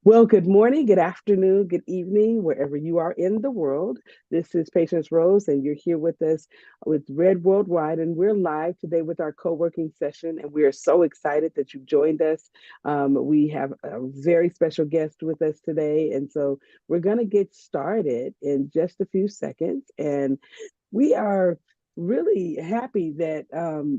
Well, good morning, good afternoon, good evening, wherever you are in the world. This is Patience Rose, and you're here with us with Red Worldwide, and we're live today with our co-working session, and we are so excited that you've joined us. We have a very special guest with us today, and so we're going to get started in just a few seconds, and we are really happy that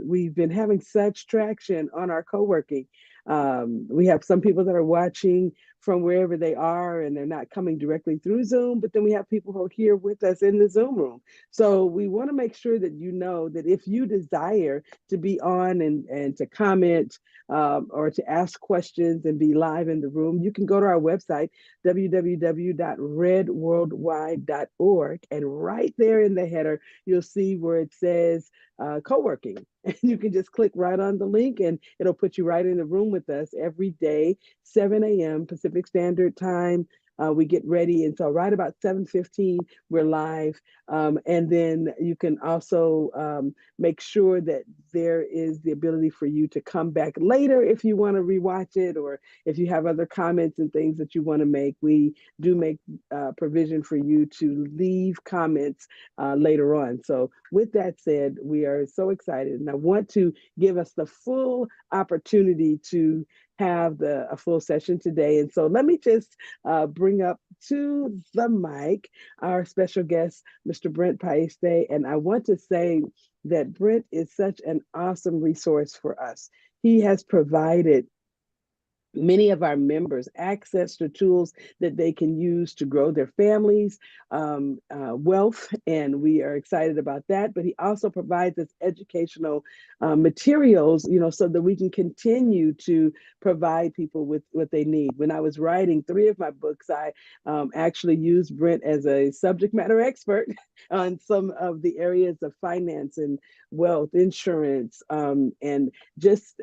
we've been having such traction on our co-working. We have some people that are watching from wherever they are and they're not coming directly through Zoom, but then we have people who are here with us in the Zoom room. So we want to make sure that you know that if you desire to be on and to comment or to ask questions and be live in the room, you can go to our website, www.redworldwide.org. And right there in the header, you'll see where it says co-working. And you can just click right on the link and it'll put you right in the room with us every day, 7 a.m. Pacific Standard Time. We get ready, and so right about 7:15, we're live. And then you can also make sure that there is the ability for you to come back later if you want to rewatch it, or if you have other comments and things that you want to make. We do make provision for you to leave comments later on. So, with that said, we are so excited, and I want to give us the full opportunity to have a full session today. And so let me just bring up to the mic our special guest, Mr. Brent Paiste. And I want to say that Brent is such an awesome resource for us. He has provided many of our members access to tools that they can use to grow their families' wealth, and we are excited about that. But he also provides us educational materials, so that we can continue to provide people with what they need. When I was writing three of my books, I actually used Brent as a subject matter expert on some of the areas of finance and wealth, insurance, and just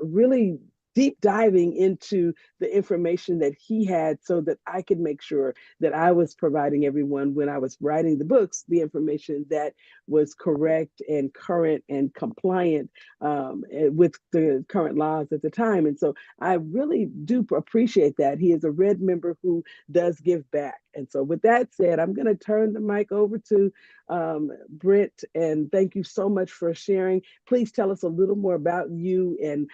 really deep diving into the information that he had so that I could make sure that I was providing everyone, when I was writing the books, the information that was correct and current and compliant with the current laws at the time. And so I really do appreciate that. He is a Red member who does give back. And so, with that said, I'm going to turn the mic over to Britt, and thank you so much for sharing. Please tell us a little more about you and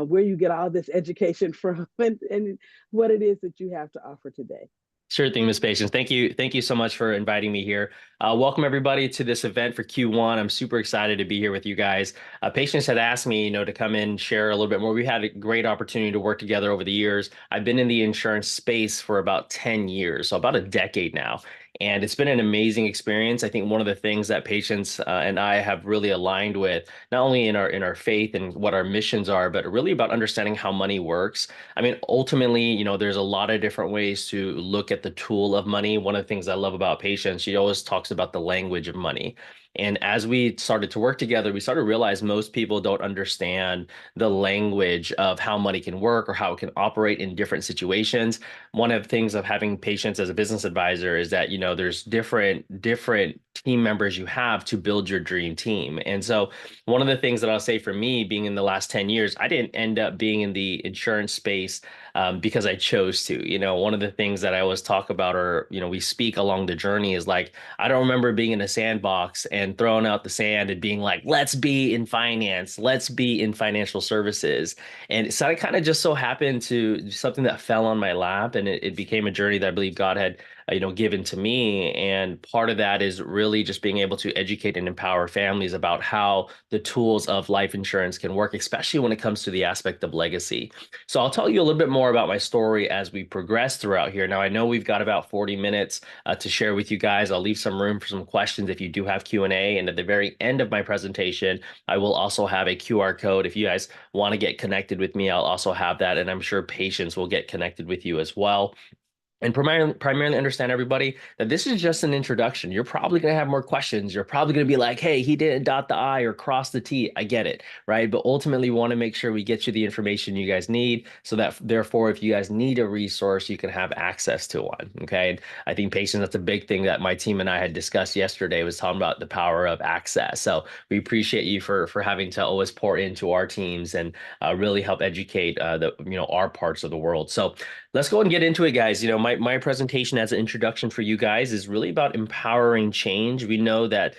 where you get all this education from, and what it is that you have to offer today. Sure thing, Miss Patience. Thank you. Thank you so much for inviting me here. Welcome everybody to this event for Q1. I'm super excited to be here with you guys. Patience had asked me, to come in and share a little bit more. We had a great opportunity to work together over the years. I've been in the insurance space for about 10 years, so about a decade now. And it's been an amazing experience. I think one of the things that Patience and I have really aligned with, not only in our faith and what our missions are, but really about understanding how money works. I mean, ultimately, there's a lot of different ways to look at the tool of money. One of the things I love about Patience, she always talks about the language of money. And as we started to work together, we started to realize most people don't understand the language of how money can work or how it can operate in different situations. One of the things of having Patience as a business advisor is that, there's different team members you have to build your dream team. And so one of the things that I'll say for me, being in the last 10 years, I didn't end up being in the insurance space because I chose to. One of the things that I always talk about, or, we speak along the journey, is like, I don't remember being in a sandbox and throwing out the sand and being like, let's be in finance, let's be in financial services. And so I kind of just so happened to something that fell on my lap, and it became a journey that I believe God had given to me. And part of that is really just being able to educate and empower families about how the tools of life insurance can work, especially when it comes to the aspect of legacy. So I'll tell you a little bit more about my story as we progress throughout here. Now, I know we've got about 40 minutes to share with you guys. I'll leave some room for some questions if you do have Q&A. And at the very end of my presentation, I will also have a QR code. If you guys want to get connected with me, I'll also have that. And I'm sure Patience will get connected with you as well. and primarily understand everybody that this is just an introduction. You're probably going to have more questions. You're probably going to be like, hey, he didn't dot the I or cross the T. I get it, right? But ultimately, we want to make sure we get you the information you guys need so that therefore, if you guys need a resource, you can have access to one. Okay. And I think patience, that's a big thing that my team and I had discussed yesterday, was talking about the power of access. So we appreciate you for having to always pour into our teams and really help educate our parts of the world. So let's go and get into it, guys. My presentation as an introduction for you guys is really about empowering change. We know that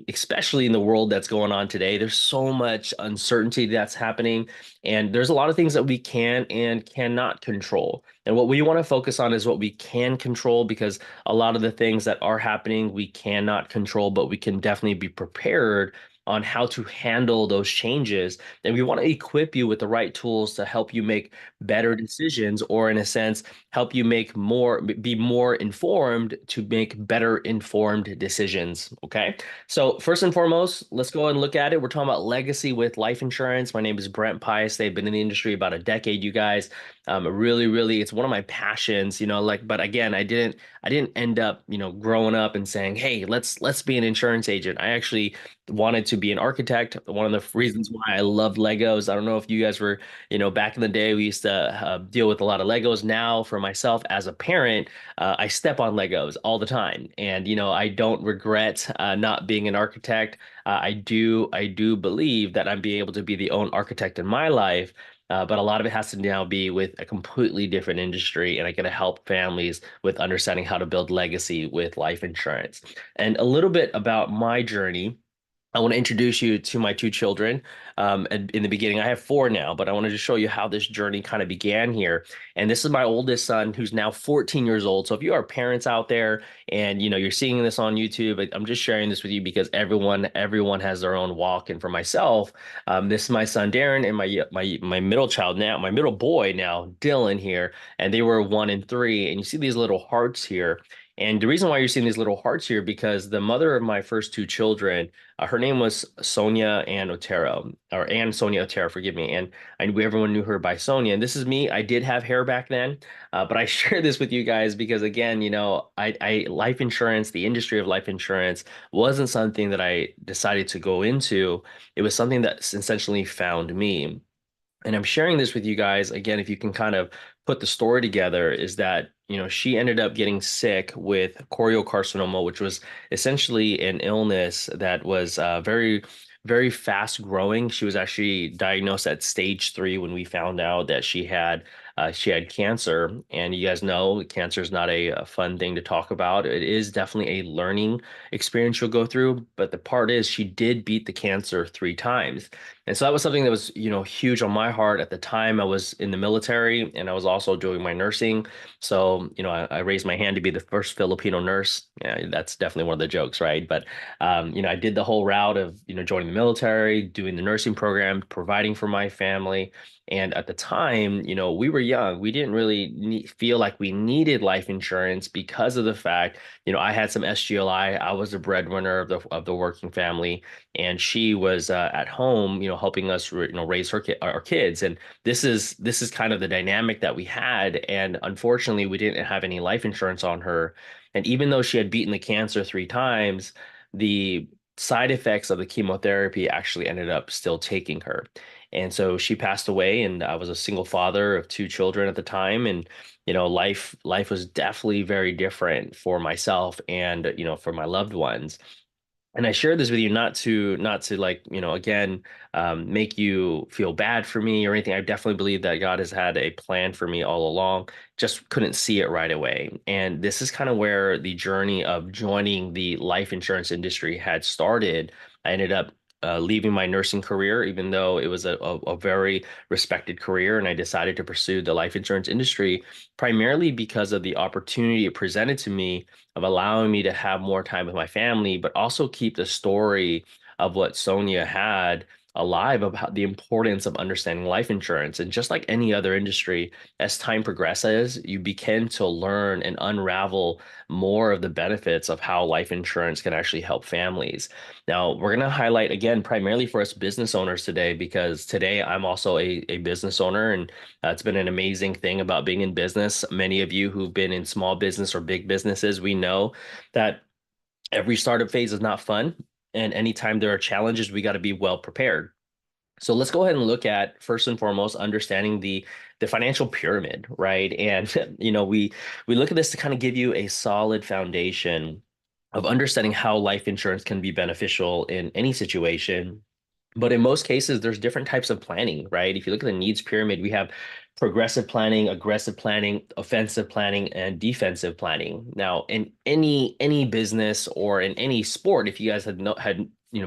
especially in the world that's going on today, there's so much uncertainty that's happening, and there's a lot of things that we can and cannot control. And what we want to focus on is what we can control, because a lot of the things that are happening we cannot control, but we can definitely be prepared on how to handle those changes. And we want to equip you with the right tools to help you make better decisions, or in a sense, help you be more informed to make better informed decisions. Okay. So first and foremost, let's go and look at it. We're talking about legacy with life insurance. My name is Brent Pius. They've been in the industry about a decade, you guys. Really, really, it's one of my passions, but again, I didn't end up, growing up and saying, hey, let's be an insurance agent. I actually wanted to be an architect. One of the reasons why I loved Legos. I don't know if you guys were, back in the day, we used to deal with a lot of Legos. Now, for myself as a parent, I step on Legos all the time, and I don't regret not being an architect. I do believe that I'm being able to be the own architect in my life. But a lot of it has to now be with a completely different industry, and I get to help families with understanding how to build legacy with life insurance. And a little bit about my journey. I want to introduce you to my two children. And in the beginning, I have four now, but I wanted to show you how this journey kind of began here. And this is my oldest son, who's now 14 years old. So if you are parents out there and you're seeing this on YouTube, I'm just sharing this with you because everyone has their own walk. And for myself, this is my son Darren, and my middle child now, my middle boy now, Dylan here, and they were 1 and 3. And you see these little hearts here. And the reason why you're seeing these little hearts here, because the mother of my first two children, her name was Sonia Ann Otero, or Ann Sonia Otero, forgive me. And everyone knew her by Sonia. And this is me. I did have hair back then, but I share this with you guys because, again, life insurance, the industry of life insurance, wasn't something that I decided to go into. It was something that essentially found me. And I'm sharing this with you guys, again, if you can kind of put the story together, is that, she ended up getting sick with choriocarcinoma, which was essentially an illness that was very, very fast growing. She was actually diagnosed at stage 3 when we found out that she had cancer. And you guys know cancer is not a fun thing to talk about. It is definitely a learning experience you'll go through. But the part is, she did beat the cancer 3 times. And so that was something that was, huge on my heart at the time. I was in the military, and I was also doing my nursing. So, I raised my hand to be the first Filipino nurse. Yeah, that's definitely one of the jokes, right? But, I did the whole route of, joining the military, doing the nursing program, providing for my family. And at the time, we were young. We didn't really feel like we needed life insurance because of the fact, I had some SGLI. I was the breadwinner of the working family, and she was at home, helping us, raise our kids. And this is kind of the dynamic that we had. And unfortunately, we didn't have any life insurance on her. And even though she had beaten the cancer 3 times, the side effects of the chemotherapy actually ended up still taking her. And so she passed away, and I was a single father of two children at the time. And, life was definitely very different for myself and, for my loved ones. And I share this with you not to like, again, make you feel bad for me or anything. I definitely believe that God has had a plan for me all along, just couldn't see it right away. And this is kind of where the journey of joining the life insurance industry had started. I ended up leaving my nursing career, even though it was a very respected career, and I decided to pursue the life insurance industry primarily because of the opportunity it presented to me of allowing me to have more time with my family, but also keep the story of what Sonia had alive of the importance of understanding life insurance. And just like any other industry, as time progresses, you begin to learn and unravel more of the benefits of how life insurance can actually help families. Now, we're going to highlight again, primarily for us business owners today, because today I'm also a business owner, and it's been an amazing thing about being in business. Many of you who've been in small business or big businesses, we know that every startup phase is not fun. And anytime there are challenges, we got to be well prepared. So let's go ahead and look at first and foremost understanding the financial pyramid, right? And we look at this to kind of give you a solid foundation of understanding how life insurance can be beneficial in any situation. But in most cases, there's different types of planning, right? If you look at the needs pyramid, we have progressive planning, aggressive planning, offensive planning, and defensive planning. Now, in any business or in any sport, if you guys had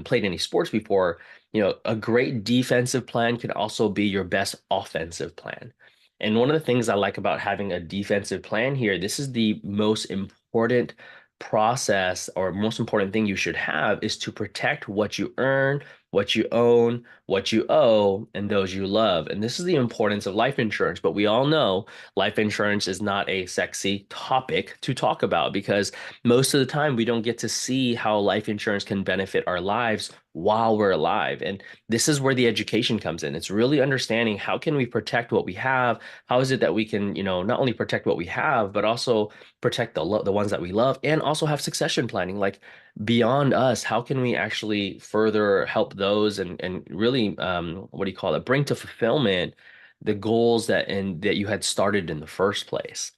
played any sports before, a great defensive plan could also be your best offensive plan. And one of the things I like about having a defensive plan here, this is the most important process or most important thing you should have is to protect what you earn, what you own, what you owe, and those you love. And this is the importance of life insurance. But we all know life insurance is not a sexy topic to talk about because most of the time we don't get to see how life insurance can benefit our lives while we're alive. And this is where the education comes in. It's really understanding how can we protect what we have? How is it that we can, not only protect what we have, but also protect the ones that we love and also have succession planning. Like beyond us, how can we actually further help those and really what do you call it? Bring to fulfillment the goals that you had started in the first place.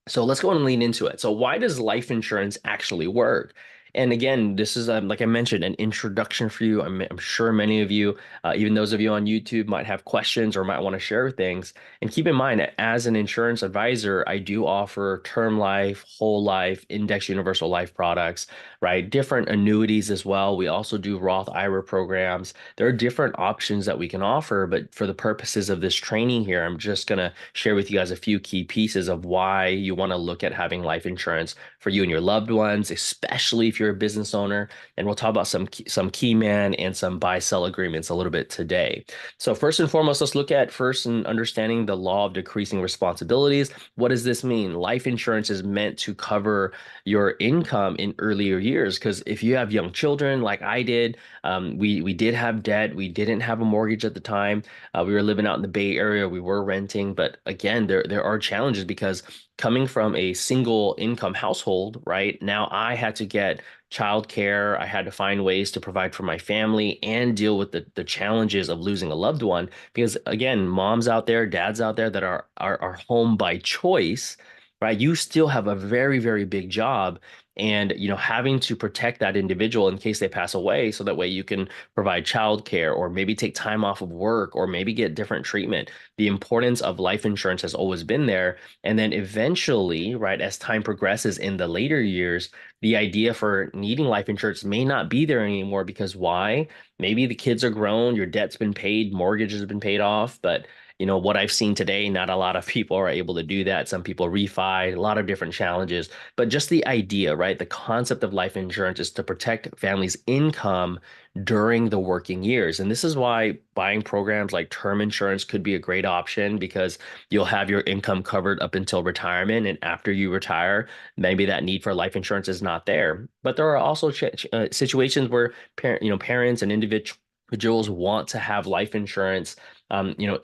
So let's go and lean into it. So why does life insurance actually work? And again, this is, like I mentioned, an introduction for you. I'm sure many of you, even those of you on YouTube, might have questions or might want to share things. And keep in mind, as an insurance advisor, I do offer term life, whole life, index universal life products, right? Different annuities as well. We also do Roth IRA programs. There are different options that we can offer, but for the purposes of this training here, I'm just going to share with you guys a few key pieces of why you want to look at having life insurance for you and your loved ones, especially if you're a business owner. And we'll talk about some key man and some buy-sell agreements a little bit today. So first and foremost, let's look at first and understanding the law of decreasing responsibilities. What does this mean? Life insurance is meant to cover your income in earlier years. Because if you have young children like I did, we did have debt. We didn't have a mortgage at the time. We were living out in the Bay Area. We were renting. But again, there are challenges because coming from a single income household, right? Now I had to get childcare. I had to find ways to provide for my family and deal with the challenges of losing a loved one. Because again, moms out there, dads out there that are home by choice, right? You still have a very, very big job. And having to protect that individual in case they pass away, so that way you can provide childcare or maybe take time off of work or maybe get different treatment. The importance of life insurance has always been there. And then eventually, right, as time progresses in the later years, the idea for needing life insurance may not be there anymore because why? Maybe the kids are grown, your debt's been paid, mortgage has been paid off, but what I've seen today, not a lot of people are able to do that. Some people refi, a lot of different challenges, but just the idea, right? The concept of life insurance is to protect families' income during the working years. And this is why buying programs like term insurance could be a great option because you'll have your income covered up until retirement. And after you retire, maybe that need for life insurance is not there. But there are also situations where parents and individuals want to have life insurance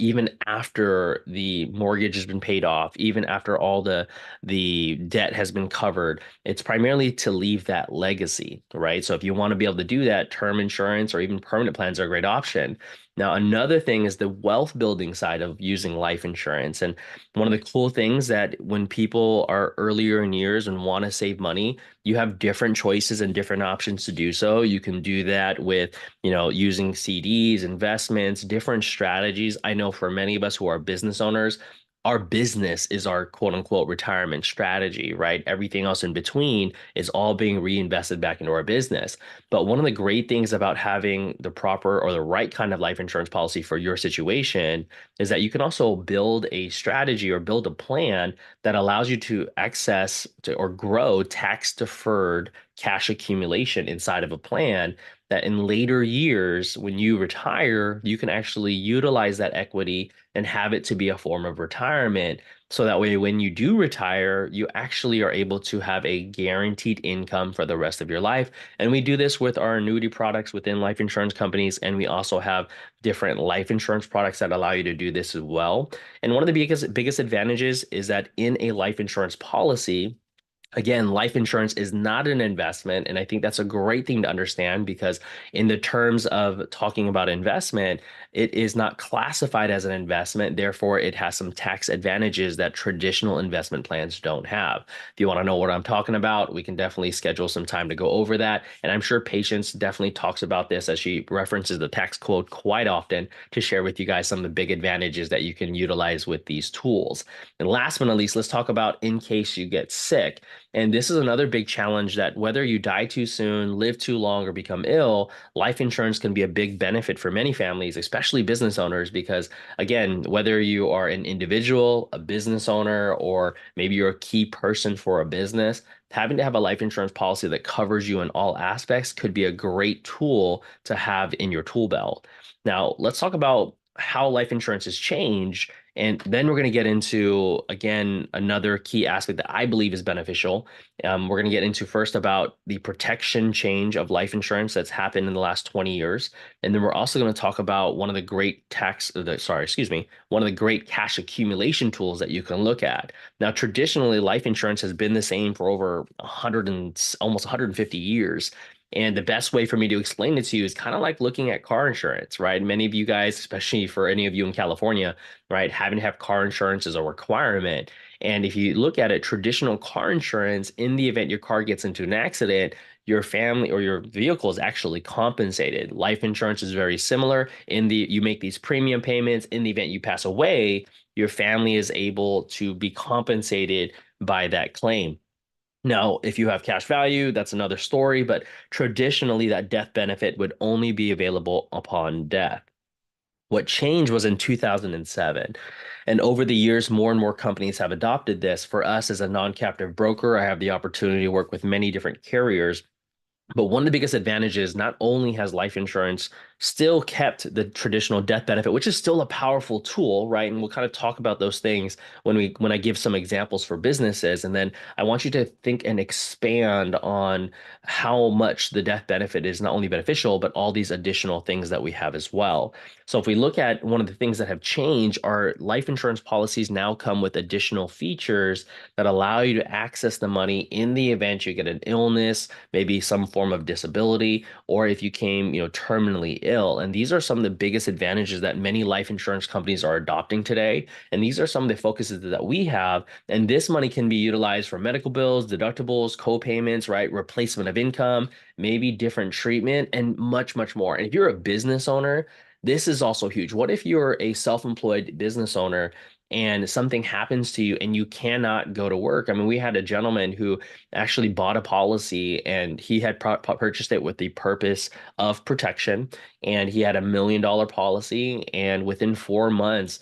even after the mortgage has been paid off, even after all the debt has been covered, it's primarily to leave that legacy, right? So if you want to be able to do that, term insurance or even permanent plans are a great option. Now, another thing is the wealth building side of using life insurance. And one of the cool things that when people are earlier in years and want to save money, you have different choices and different options to do so. You can do that with using CDs, investments, different strategies. I know for many of us who are business owners, our business is our quote unquote retirement strategy, right? Everything else in between is all being reinvested back into our business. But one of the great things about having the proper or the right kind of life insurance policy for your situation is that you can also build a strategy or build a plan that allows you to access or grow tax deferred cash accumulation inside of a plan that in later years, when you retire, you can actually utilize that equity and have it to be a form of retirement. So that way, when you do retire, you actually are able to have a guaranteed income for the rest of your life. And we do this with our annuity products within life insurance companies. And we also have different life insurance products that allow you to do this as well. And one of the biggest advantages is that in a life insurance policy, again, life insurance is not an investment. And I think that's a great thing to understand because, in the terms of talking about investment, it is not classified as an investment. Therefore, it has some tax advantages that traditional investment plans don't have. If you want to know what I'm talking about, we can definitely schedule some time to go over that. And I'm sure Patience definitely talks about this as she references the tax code quite often to share with you guys some of the big advantages that you can utilize with these tools. And last but not least, let's talk about in case you get sick. And this is another big challenge that whether you die too soon, live too long, or become ill, life insurance can be a big benefit for many families, especially business owners, because again, whether you are an individual, a business owner, or maybe you're a key person for a business, having to have a life insurance policy that covers you in all aspects could be a great tool to have in your tool belt. Now, let's talk about how life insurance has changed. And then we're going to get into, again, another key aspect that I believe is beneficial. We're going to get into first about the protection change of life insurance that's happened in the last 20 years. And then we're also going to talk about one of the great one of the great cash accumulation tools that you can look at. Now, traditionally, life insurance has been the same for over 100 and almost 150 years. And the best way for me to explain it to you is kind of like looking at car insurance, right? Many of you guys, especially for any of you in California, right, having to have car insurance is a requirement. And if you look at it, traditional car insurance, in the event your car gets into an accident, your family or your vehicle is actually compensated. Life insurance is very similar. You make these premium payments. In the event you pass away, your family is able to be compensated by that claim. Now, if you have cash value, that's another story, but traditionally that death benefit would only be available upon death. What changed was in 2007. And over the years, more and more companies have adopted this. For us as a non-captive broker, I have the opportunity to work with many different carriers. But one of the biggest advantages, not only has life insurance still kept the traditional death benefit, which is still a powerful tool, right? And we'll kind of talk about those things when I give some examples for businesses. And then I want you to think and expand on how much the death benefit is not only beneficial, but all these additional things that we have as well. So if we look at one of the things that have changed, our life insurance policies now come with additional features that allow you to access the money in the event you get an illness, maybe some form of disability, or if you came, terminally ill. And these are some of the biggest advantages that many life insurance companies are adopting today. And these are some of the focuses that we have. And this money can be utilized for medical bills, deductibles, co-payments, right? Replacement of income, maybe different treatment, and much, much more. And if you're a business owner, this is also huge. What if you're a self-employed business owner and something happens to you and you cannot go to work? I mean, we had a gentleman who actually bought a policy and he had purchased it with the purpose of protection. And he had $1 million policy. And within 4 months,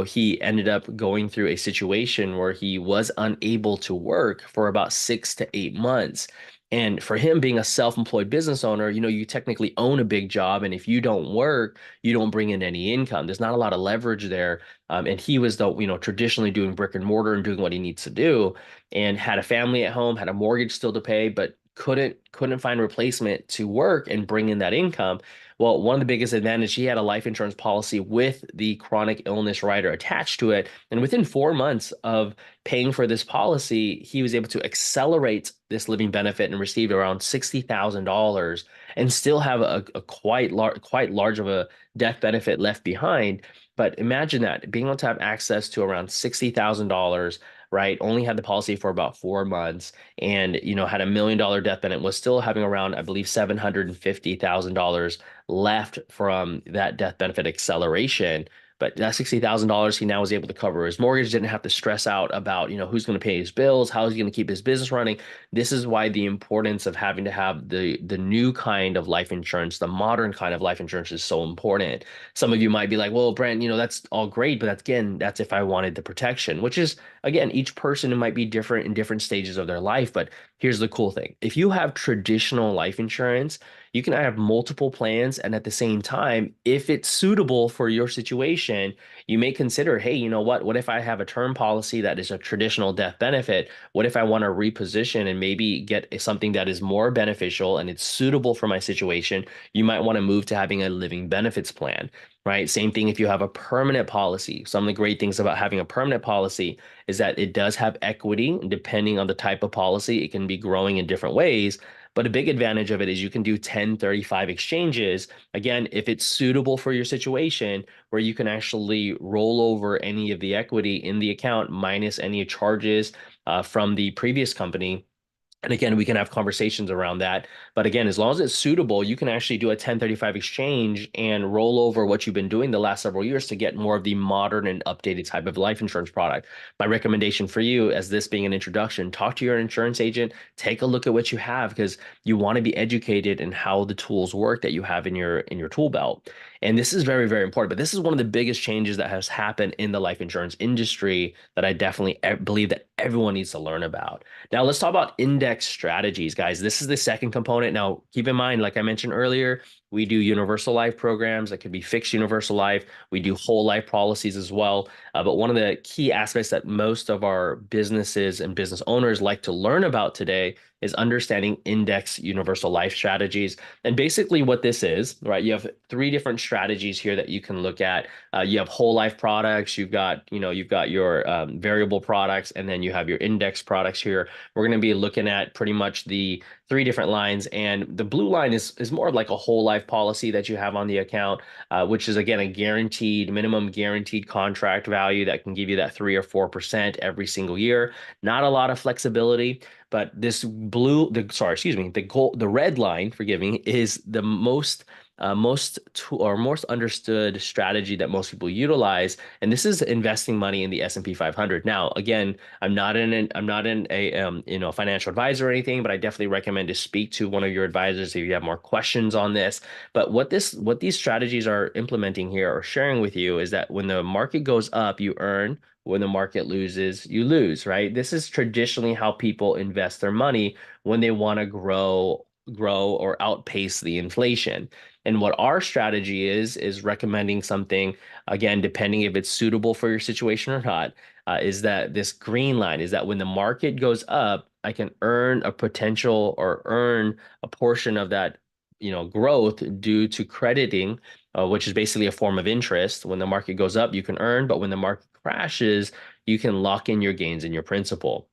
he ended up going through a situation where he was unable to work for about 6 to 8 months. And for him being a self-employed business owner, you technically own a big job. And if you don't work, you don't bring in any income. There's not a lot of leverage there. And he was traditionally doing brick and mortar and doing what he needs to do, and had a family at home, had a mortgage still to pay, but couldn't find replacement to work and bring in that income. Well, one of the biggest advantages, he had a life insurance policy with the chronic illness rider attached to it. And within 4 months of paying for this policy, he was able to accelerate this living benefit and receive around $60,000 and still have a quite large of a death benefit left behind. But imagine that, being able to have access to around $60,000, right? Only had the policy for about 4 months, and had $1 million death benefit, was still having around, I believe, $750,000 left from that death benefit acceleration. But that $60,000, he now was able to cover his mortgage, didn't have to stress out about, who's going to pay his bills, how he's going to keep his business running. This is why the importance of having to have the new kind of life insurance, the modern kind of life insurance, is so important. Some of you might be like, well, Brent, that's all great, but that's if I wanted the protection, which is, again, each person might be different in different stages of their life. But here's the cool thing. If you have traditional life insurance, you can have multiple plans. And at the same time, if it's suitable for your situation, you may consider, hey, you know what? What if I have a term policy that is a traditional death benefit? What if I want to reposition and maybe get something that is more beneficial and it's suitable for my situation? You might want to move to having a living benefits plan, right? Same thing if you have a permanent policy. Some of the great things about having a permanent policy is that it does have equity, and depending on the type of policy, it can be growing in different ways. But a big advantage of it is you can do 1035 exchanges. Again, if it's suitable for your situation, where you can actually roll over any of the equity in the account minus any charges from the previous company. And again, we can have conversations around that. But again, as long as it's suitable, you can actually do a 1035 exchange and roll over what you've been doing the last several years to get more of the modern and updated type of life insurance product. My recommendation for you, as this being an introduction, talk to your insurance agent, take a look at what you have, because you want to be educated in how the tools work that you have in your tool belt. And this is very, very important. But this is one of the biggest changes that has happened in the life insurance industry that I definitely believe that everyone needs to learn about. Now, let's talk about index strategies, guys. This is the second component. Now, keep in mind, like I mentioned earlier, we do universal life programs that could be fixed universal life. We do whole life policies as well. But one of the key aspects that most of our businesses and business owners like to learn about today is understanding index universal life strategies. And basically what this is, right? You have three different strategies here that you can look at. You have whole life products, you've got your variable products, and then you have your index products here. We're going to be looking at pretty much the three different lines, and the blue line is more like a whole life policy that you have on the account, which is again a guaranteed minimum guaranteed contract value that can give you that 3 or 4% every single year. Not a lot of flexibility, but this the red line, forgive me, is the most understood strategy that most people utilize, and this is investing money in the S&P 500. Now, again, I'm not in a financial advisor or anything, but I definitely recommend to speak to one of your advisors if you have more questions on this. But what these strategies are implementing here or sharing with you is that when the market goes up, you earn. When the market loses, you lose, right? This is traditionally how people invest their money when they want to grow or outpace the inflation. And what our strategy is recommending something, again, depending if it's suitable for your situation or not, is that this green line is that when the market goes up, I can earn a potential or earn a portion of that, growth due to crediting, which is basically a form of interest. When the market goes up, you can earn, but when the market crashes, you can lock in your gains in your principal.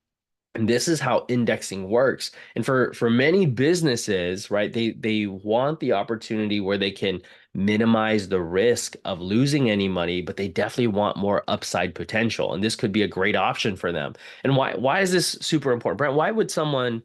And this is how indexing works. And for many businesses, right, they want the opportunity where they can minimize the risk of losing any money, but they definitely want more upside potential. And this could be a great option for them. And why is this super important? Brent, why would someone,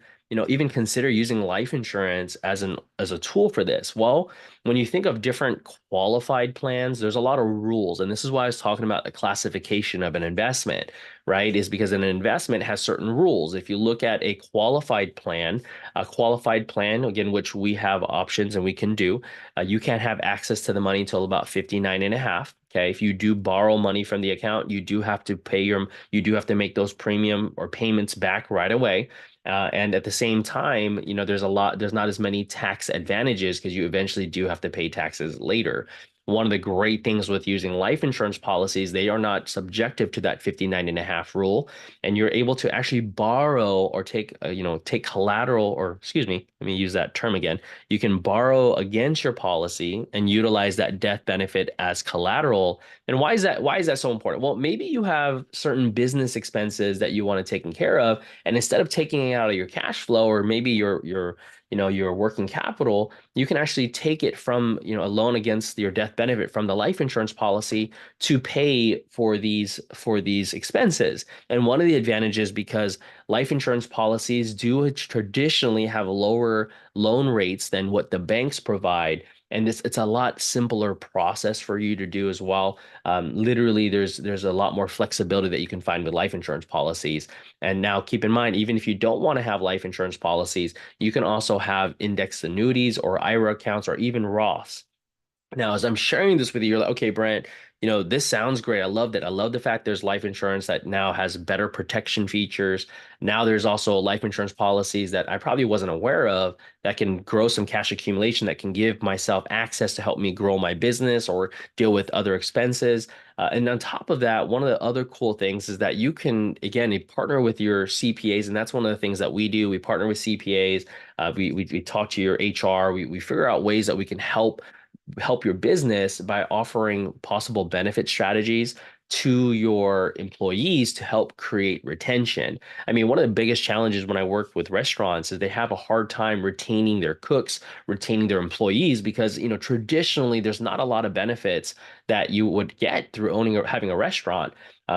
even consider using life insurance as a tool for this? Well, when you think of different qualified plans, there's a lot of rules. And this is why I was talking about the classification of an investment, right? Is because an investment has certain rules. If you look at a qualified plan, again, which we have options and we can do, you can't have access to the money until about 59 and a half. Okay. If you do borrow money from the account, you do have to make those premium or payments back right away. And at the same time, there's not as many tax advantages because you eventually do have to pay taxes later. One of the great things with using life insurance policies, they are not subjective to that 59 and a half rule. And you're able to actually borrow or take collateral, or excuse me, let me use that term again. You can borrow against your policy and utilize that death benefit as collateral. And why is that? Why is that so important? Well, maybe you have certain business expenses that you want to take care of. And instead of taking it out of your cash flow, or maybe your working capital, you can actually take it from, a loan against your death benefit from the life insurance policy to pay for these expenses. And one of the advantages, because life insurance policies do traditionally have lower loan rates than what the banks provide. And it's a lot simpler process for you to do as well. Literally, there's a lot more flexibility that you can find with life insurance policies. And now keep in mind, even if you don't want to have life insurance policies, you can also have indexed annuities or IRA accounts or even Roths. Now, as I'm sharing this with you, you're like, okay, Brent, this sounds great. I love that. I love the fact there's life insurance that now has better protection features. Now there's also life insurance policies that I probably wasn't aware of that can grow some cash accumulation that can give myself access to help me grow my business or deal with other expenses. And on top of that, one of the other cool things is that you can, again, you partner with your CPAs, and that's one of the things that we do. We partner with CPAs. We talk to your HR. We figure out ways that we can help your business by offering possible benefit strategies to your employees to help create retention. I mean, one of the biggest challenges when I work with restaurants is they have a hard time retaining their cooks, retaining their employees because, traditionally there's not a lot of benefits that you would get through owning or having a restaurant.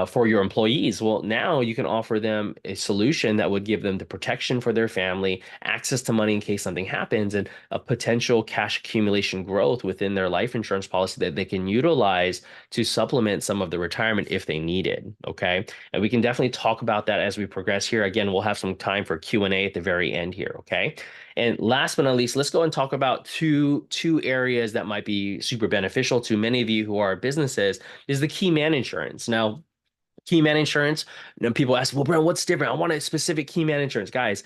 For your employees. Well, now you can offer them a solution that would give them the protection for their family, access to money in case something happens, and a potential cash accumulation growth within their life insurance policy that they can utilize to supplement some of the retirement if they need it. Okay. And we can definitely talk about that as we progress here. Again, we'll have some time for Q&A at the very end here. Okay. And last but not least, let's go and talk about two areas that might be super beneficial to many of you who are businesses is the key man insurance. Now, key man insurance, people ask, well, Brent, what's different? I want a specific key man insurance. Guys,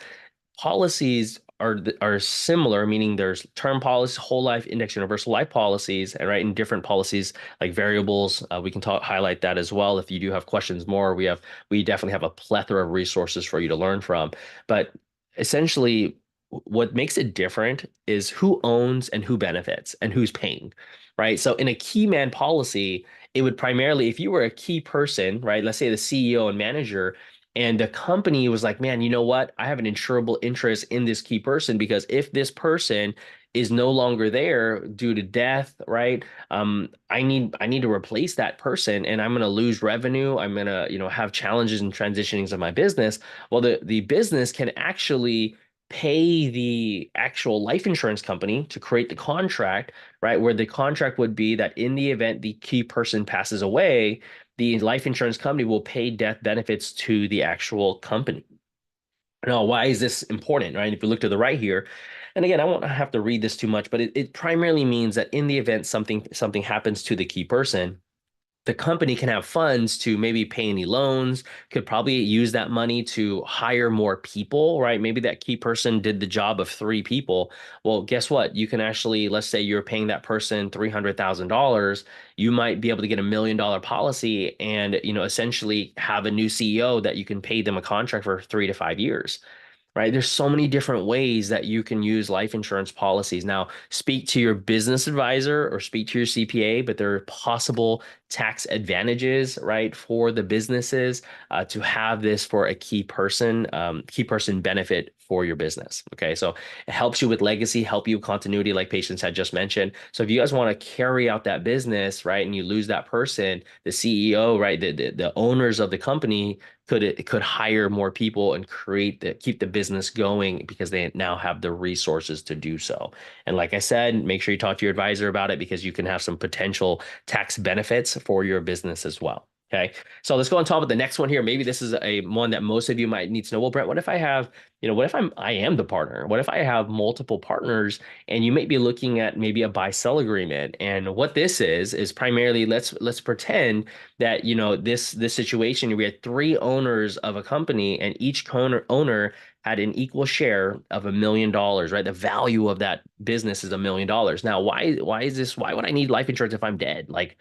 policies are similar, meaning there's term policies, whole life, index universal life policies, and right in different policies like variables. We can highlight that as well. If you do have questions more, we definitely have a plethora of resources for you to learn from. But essentially, what makes it different is who owns and who benefits and who's paying, right? So in a key man policy, it would primarily, if you were a key person, right? Let's say the CEO and manager, and the company was like, man, you know what? I have an insurable interest in this key person because if this person is no longer there due to death, right? I need to replace that person, and I'm going to lose revenue. I'm going to, have challenges in transitioning of my business. Well, the business can actually pay the actual life insurance company to create the contract, right? Where the contract would be that in the event the key person passes away, the life insurance company will pay death benefits to the actual company. Now, why is this important, right? If you look to the right here, and again, I won't have to read this too much, but it primarily means that in the event something happens to the key person, the company can have funds to maybe pay any loans, could probably use that money to hire more people, right? Maybe that key person did the job of three people. Well, guess what? You can actually, let's say you're paying that person $300,000, you might be able to get $1 million policy and, essentially have a new CEO that you can pay them a contract for 3 to 5 years, right? There's so many different ways that you can use life insurance policies. Now, speak to your business advisor or speak to your CPA, but there are possible tax advantages, right, for the businesses to have this for a key person benefit for your business. Okay, so it helps you with legacy, help you with continuity, like Patience had just mentioned. So if you guys want to carry out that business, right, and you lose that person, the CEO, right, the owners of the company could hire more people and keep the business going because they now have the resources to do so. And like I said, make sure you talk to your advisor about it because you can have some potential tax benefits for your business as well. Okay, so let's go on top of the next one here. Maybe this is a one that most of you might need to know. Well, Brent, what if I have, what if I am the partner? What if I have multiple partners and you may be looking at maybe a buy-sell agreement? And what this is primarily let's pretend that this situation we had three owners of a company and each owner had an equal share of $1 million, right? The value of that business is $1 million. Now, why is this? Why would I need life insurance if I'm dead? Like,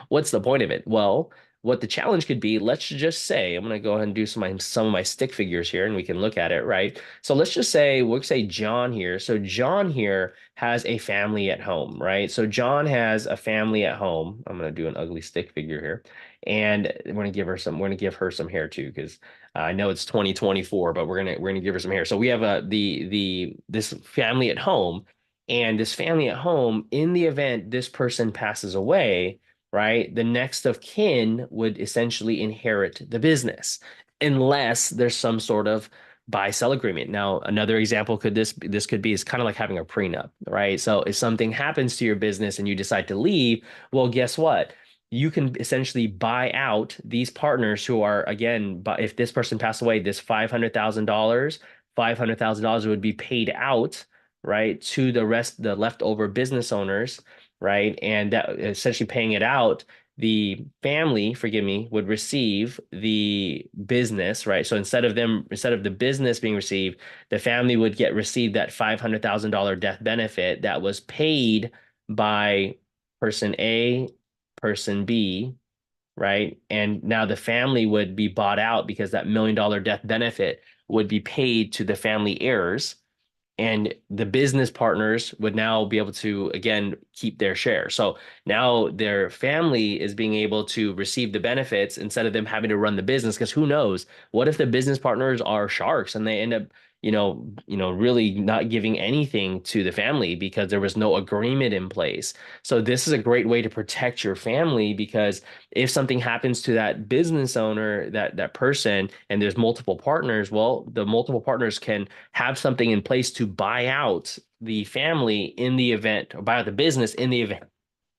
what's the point of it? Well, what the challenge could be, let's just say, I'm going to go ahead and do some of my stick figures here and we can look at it, right? So let's just say, we'll say John here. So John here has a family at home, right? So John has a family at home. I'm going to do an ugly stick figure here. And we're going to give her some hair too, because I know it's 2024, but we're gonna give her some hair. So we have this family at home, and this family at home, in the event this person passes away, right, the next of kin would essentially inherit the business, unless there's some sort of buy-sell agreement. Now, another example this could be is kind of like having a prenup, right? So if something happens to your business and you decide to leave, well, guess what? You can essentially buy out these partners who are, again, but if this person passed away, this $500,000 would be paid out, right, to the leftover business owners, right? And that essentially paying it out the family, forgive me, would receive the business, right? So instead of the business being received, the family would get received that $500,000 death benefit that was paid by person A, person B, right? And now the family would be bought out because that $1 million death benefit would be paid to the family heirs, and the business partners would now be able to again keep their share. So now their family is being able to receive the benefits instead of them having to run the business, because who knows, what if the business partners are sharks and they end up really not giving anything to the family because there was no agreement in place. So this is a great way to protect your family, because if something happens to that business owner, that person, and there's multiple partners, well, the multiple partners can have something in place to buy out the family in the event, or buy out the business in the event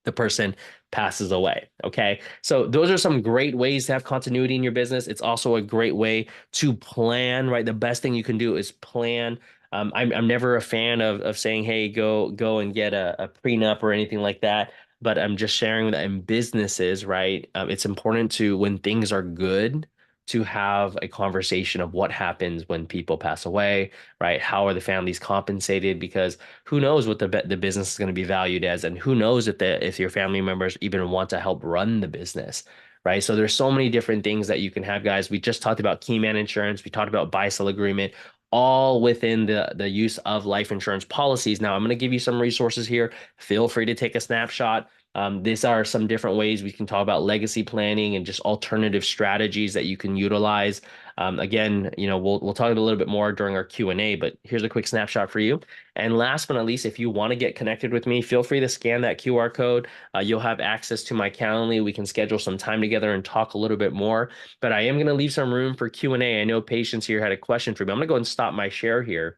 the person passes away. Okay. So those are some great ways to have continuity in your business. It's also a great way to plan, right? The best thing you can do is plan. I'm never a fan of saying, hey, go and get a prenup or anything like that. But I'm just sharing that in businesses, right? It's important to, when things are good, to have a conversation of what happens when people pass away, right? How are the families compensated? Because who knows what the business is going to be valued as, and who knows if your family members even want to help run the business, right? So there's so many different things that you can have, guys. We just talked about key man insurance. We talked about buy-sell agreement, all within the use of life insurance policies. Now, I'm going to give you some resources here. Feel free to take a snapshot. These are some different ways we can talk about legacy planning and just alternative strategies that you can utilize. Again, we'll talk a little bit more during our Q&A, but here's a quick snapshot for you. And last but not least, if you want to get connected with me, feel free to scan that QR code. You'll have access to my Calendly. We can schedule some time together and talk a little bit more. But I am going to leave some room for Q&A. I know Patience here had a question for me. I'm going to go and stop my share here.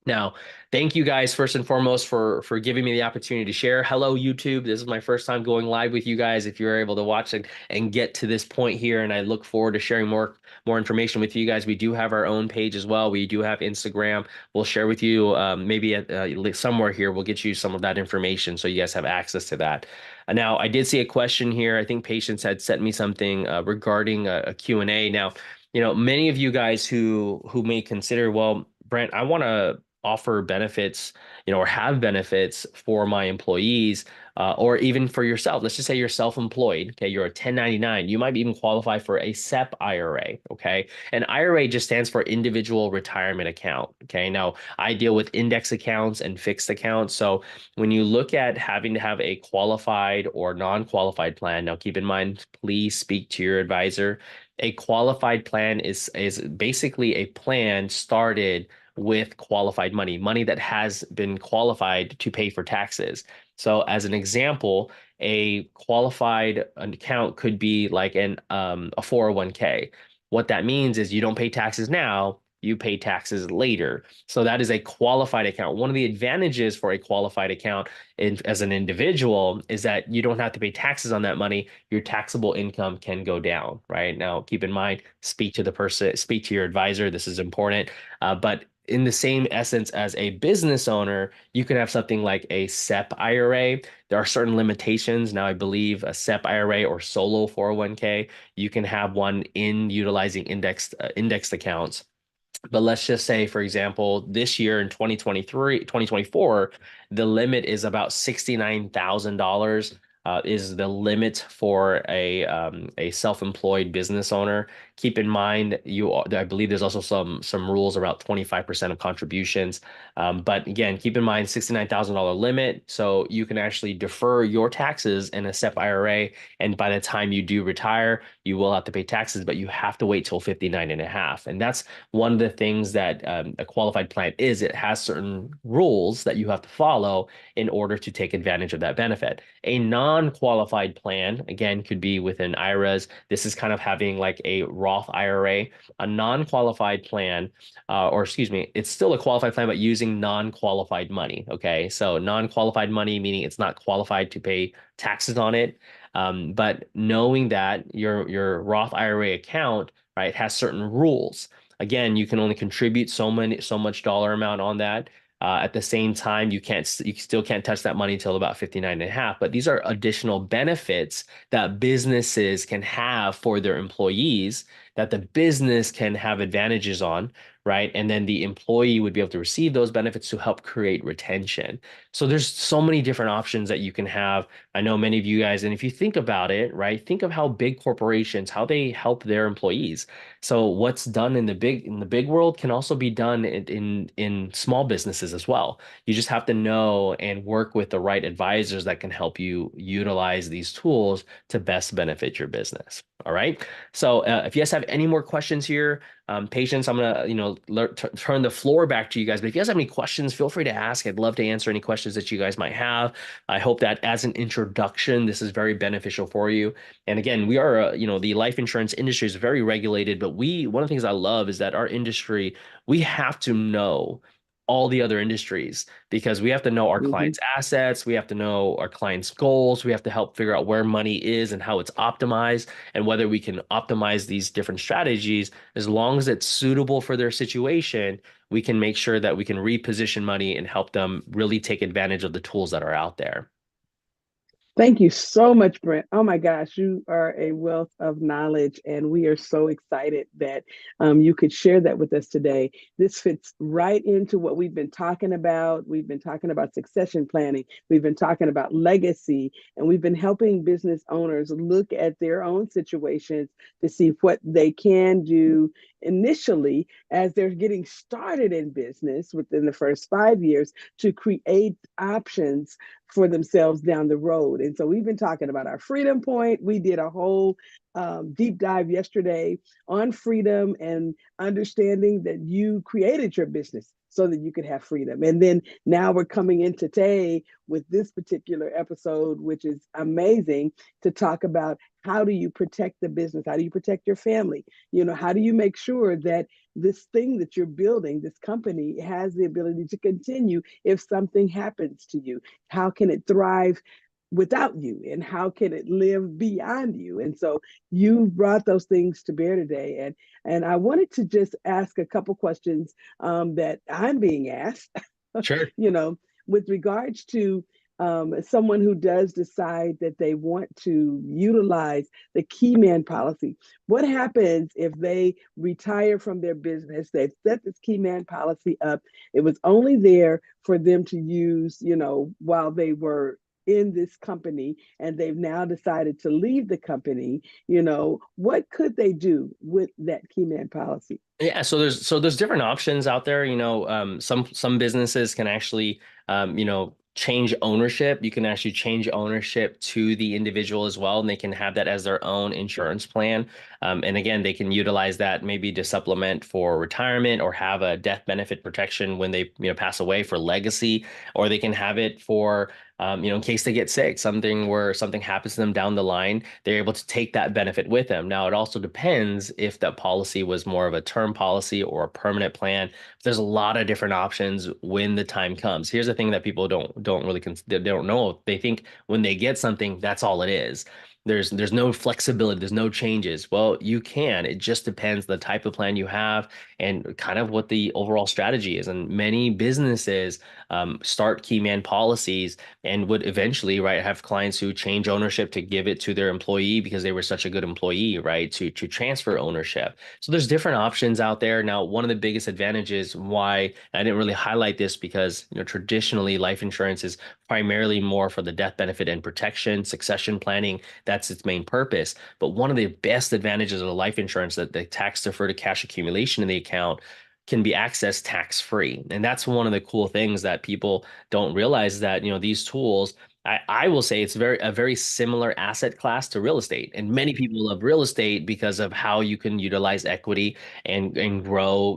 Now, thank you guys first and foremost for giving me the opportunity to share. Hello, YouTube. This is my first time going live with you guys. If you're able to watch and get to this point here, and I look forward to sharing more information with you guys. We do have our own page as well. We do have Instagram. We'll share with you maybe somewhere here. We'll get you some of that information so you guys have access to that. Now, I did see a question here. I think Patience had sent me something regarding a Q&A. Now, many of you guys who may consider, well, Brent, I want to offer benefits, or have benefits for my employees, or even for yourself. Let's just say you're self-employed. Okay, you're a 1099. You might even qualify for a SEP IRA. Okay, an IRA just stands for individual retirement account. Okay, now I deal with index accounts and fixed accounts. So when you look at having to have a qualified or non-qualified plan, now keep in mind, please speak to your advisor. A qualified plan is basically a plan started with qualified money that has been qualified to pay for taxes. So as an example, a qualified account could be like a 401k. What that means is you don't pay taxes now, you pay taxes later. So that is a qualified account. One of the advantages for a qualified account as an individual is that you don't have to pay taxes on that money. Your taxable income can go down, right? Now, keep in mind, speak to your advisor. This is important. But in the same essence as a business owner, you can have something like a SEP IRA. There are certain limitations. Now, I believe a SEP IRA or solo 401k, you can have one in utilizing indexed accounts. But let's just say, for example, this year in 2024, the limit is about $69,000 is the limit for a self-employed business owner. Keep in mind, I believe there's also some rules about 25% of contributions. But again, keep in mind $69,000 limit. So you can actually defer your taxes in a SEP IRA. And by the time you do retire, you will have to pay taxes, but you have to wait till 59 and a half. And that's one of the things that a qualified plan is. It has certain rules that you have to follow in order to take advantage of that benefit. A non-qualified plan, again, could be within IRAs. This is kind of having like a Roth IRA. A non-qualified plan, or excuse me, it's still a qualified plan, but using non-qualified money. Okay, so non-qualified money, meaning it's not qualified to pay taxes on it. But knowing that your Roth IRA account, right, has certain rules. Again, you can only contribute so much dollar amount on that. At the same time, you still can't touch that money until about 59 and a half. But these are additional benefits that businesses can have for their employees that the business can have advantages on, right? And then the employee would be able to receive those benefits to help create retention. So there's so many different options that you can have. I know many of you guys, and if you think about it, right, think of how big corporations, how they help their employees. So what's done in the big world can also be done in small businesses as well. You just have to know and work with the right advisors that can help you utilize these tools to best benefit your business. All right. So if you guys have any more questions here, Patience, I'm gonna turn the floor back to you guys. But if you guys have any questions, feel free to ask. I'd love to answer any questions that you guys might have. I hope that as an introduction, this is very beneficial for you. And again, we are, the life insurance industry is very regulated, but one of the things I love is that our industry, we have to know all the other industries because we have to know our Mhm. clients' assets, we have to know our clients' goals, we have to help figure out where money is and how it's optimized and whether we can optimize these different strategies. As long as it's suitable for their situation, we can make sure that we can reposition money and help them really take advantage of the tools that are out there. Thank you so much, Brent. Oh my gosh, you are a wealth of knowledge, and we are so excited that you could share that with us today. This fits right into what we've been talking about. We've been talking about succession planning, we've been talking about legacy, and we've been helping business owners look at their own situations to see what they can do initially as they're getting started in business within the first 5 years to create options for themselves down the road. And so we've been talking about our freedom point. We did a whole deep dive yesterday on freedom and understanding that you created your business so that you could have freedom. And then now we're coming in today with this particular episode, which is amazing, to talk about how do you protect the business? How do you protect your family? How do you make sure that this thing that you're building, this company, has the ability to continue if something happens to you? How can it thrive without you, and how can it live beyond you? And so you brought those things to bear today, and I wanted to just ask a couple questions that I'm being asked. Sure. you know with regards to someone who does decide that they want to utilize the key man policy. What happens if they retire from their business? They've set this key man policy up. It was only there for them to use, while they were in this company, and they've now decided to leave the company. What could they do with that key man policy? Yeah, so there's different options out there. Some businesses can actually change ownership. You can actually change ownership to the individual as well, and they can have that as their own insurance plan. And again, they can utilize that maybe to supplement for retirement or have a death benefit protection when they pass away for legacy, or they can have it for in case they get sick, something happens to them down the line, they're able to take that benefit with them. Now, it also depends if that policy was more of a term policy or a permanent plan. There's a lot of different options when the time comes. Here's the thing that people don't really they don't know. They think when they get something, that's all it is. There's no flexibility, there's no changes. Well, you can. It just depends the type of plan you have and kind of what the overall strategy is. And many businesses start key man policies and would eventually, right, have clients who change ownership to give it to their employee because they were such a good employee, right, to transfer ownership. So there's different options out there. Now, one of the biggest advantages why I didn't really highlight this because, traditionally life insurance is primarily more for the death benefit and protection, succession planning. That's its main purpose. But one of the best advantages of the life insurance that the tax deferred cash accumulation in the account can be accessed tax free. And that's one of the cool things that people don't realize that, these tools, I will say it's a very similar asset class to real estate. And many people love real estate because of how you can utilize equity and grow,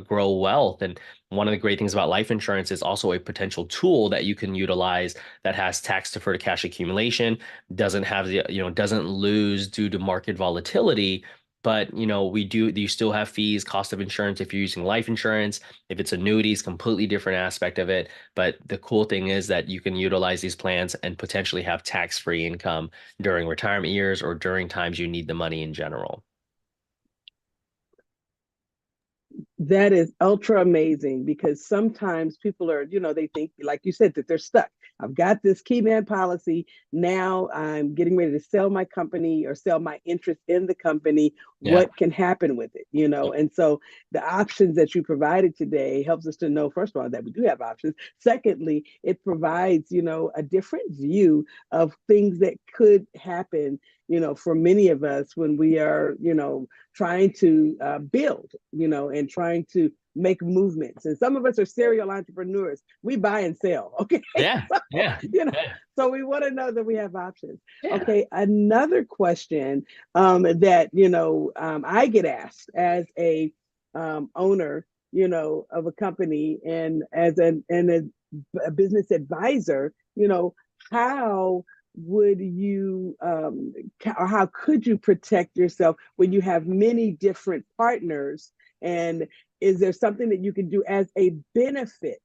grow wealth. And one of the great things about life insurance is also a potential tool that you can utilize that has tax deferred cash accumulation, doesn't have doesn't lose due to market volatility. But you still have fees, cost of insurance if you're using life insurance. If it's annuities, completely different aspect of it. But the cool thing is that you can utilize these plans and potentially have tax-free income during retirement years or during times you need the money in general. That is ultra amazing because sometimes people are, they think, like you said, that they're stuck. I've got this key man policy. Now I'm getting ready to sell my company or sell my interest in the company. Yeah. What can happen with it? And so the options that you provided today helps us to know, first of all, that we do have options. Secondly, it provides, a different view of things that could happen, for many of us when we are, trying to build, and trying to make movements. And some of us are serial entrepreneurs. We buy and sell. Okay. Yeah. So, Yeah. you know, Yeah. so we want to know that we have options. Yeah. Okay. Another question that, I get asked as a owner, of a company and as a business advisor, how would you or how could you protect yourself when you have many different partners, and is there something that you can do as a benefit,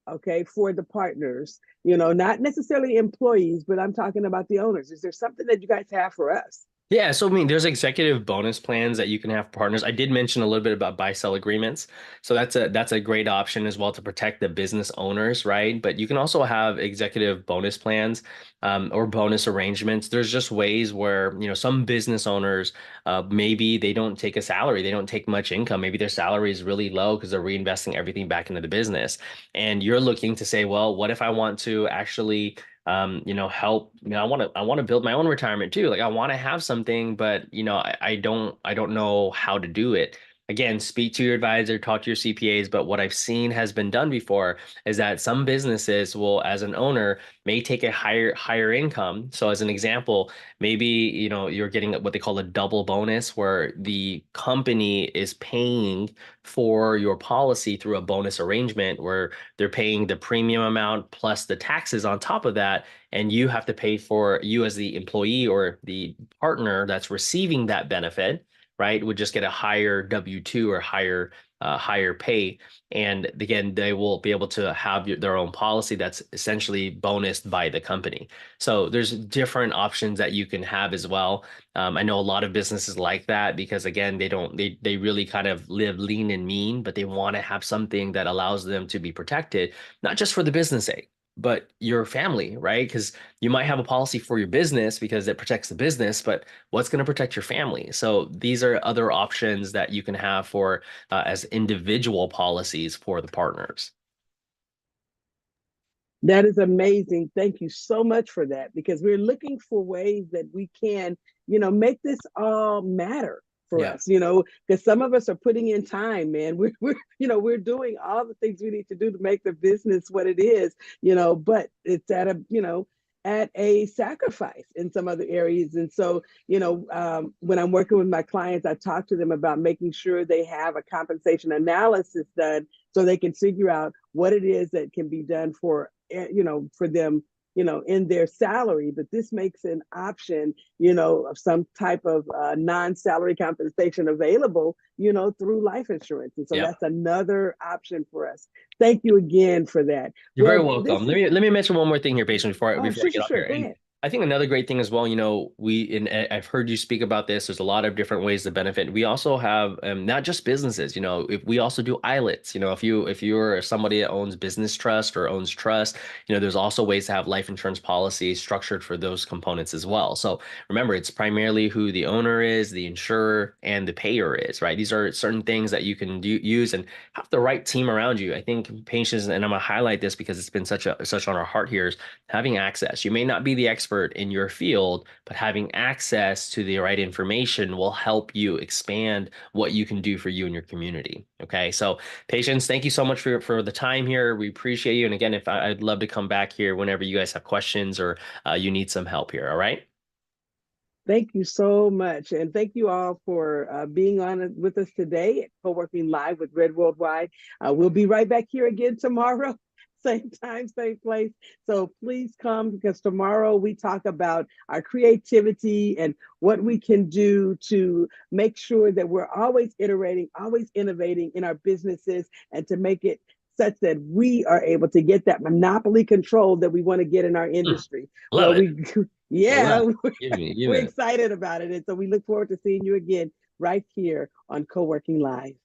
okay, for the partners, not necessarily employees, but I'm talking about the owners? Is there something that you guys have for us? Yeah, so I mean, there's executive bonus plans that you can have for partners. I did mention a little bit about buy-sell agreements, so that's a great option as well to protect the business owners, right? But you can also have executive bonus plans or bonus arrangements. There's just ways where some business owners maybe they don't take a salary, they don't take much income. Maybe their salary is really low because they're reinvesting everything back into the business, and you're looking to say, well, what if I want to actually help, I want to build my own retirement too. Like I want to have something, but I don't know how to do it. Again, speak to your advisor, talk to your CPAs, but what I've seen has been done before is that some businesses will, as an owner, may take a higher income. So as an example, maybe, you're getting what they call a double bonus where the company is paying for your policy through a bonus arrangement where they're paying the premium amount plus the taxes on top of that. And you have to pay for you as the employee or the partner that's receiving that benefit, right? Would just get a higher W-2 or higher pay. And again, they will be able to have their own policy that's essentially bonused by the company. So there's different options that you can have as well. I know a lot of businesses like that because again, they really kind of live lean and mean, but they want to have something that allows them to be protected, not just for the business sake, but your family, right? Because you might have a policy for your business because it protects the business, but what's going to protect your family? So these are other options that you can have for as individual policies for the partners. That is amazing. Thank you so much for that because we're looking for ways that we can, make this all matter for Yeah. us, because some of us are putting in time, man. We're doing all the things we need to do to make the business what it is, but it's at a sacrifice in some other areas. And so, when I'm working with my clients, I talk to them about making sure they have a compensation analysis done so they can figure out what it is that can be done for them, in their salary. But this makes an option, of some type of non-salary compensation available, through life insurance. And so Yeah. that's another option for us. Thank you again for that. You're very Well, welcome. Let me mention one more thing here, patient, oh, before I sure, get sure, off sure. here. Go And ahead. I think another great thing as well, I've heard you speak about this. There's a lot of different ways to benefit. We also have not just businesses, if we also do ILETs, if you're somebody that owns business trust or owns trust, there's also ways to have life insurance policies structured for those components as well. So remember, it's primarily who the owner is, the insurer, and the payer is, right? These are certain things that you can use and have the right team around you. I think patients, and I'm gonna highlight this because it's been such on our heart here, is having access. You may not be the expert in your field, but having access to the right information will help you expand what you can do for you and your community. Okay, so patients, thank you so much for the time here. We appreciate you. And again, I'd love to come back here whenever you guys have questions or you need some help here. All right. Thank you so much. And thank you all for being on with us today at Co-working Live with Red Worldwide. We'll be right back here again tomorrow, same time, same place. So please come because tomorrow we talk about our creativity and what we can do to make sure that we're always iterating, always innovating in our businesses and to make it such that we are able to get that monopoly control that we want to get in our industry. Love Well, it. yeah, Love it. Give we're me. excited about it. And so we look forward to seeing you again right here on Co-working Live.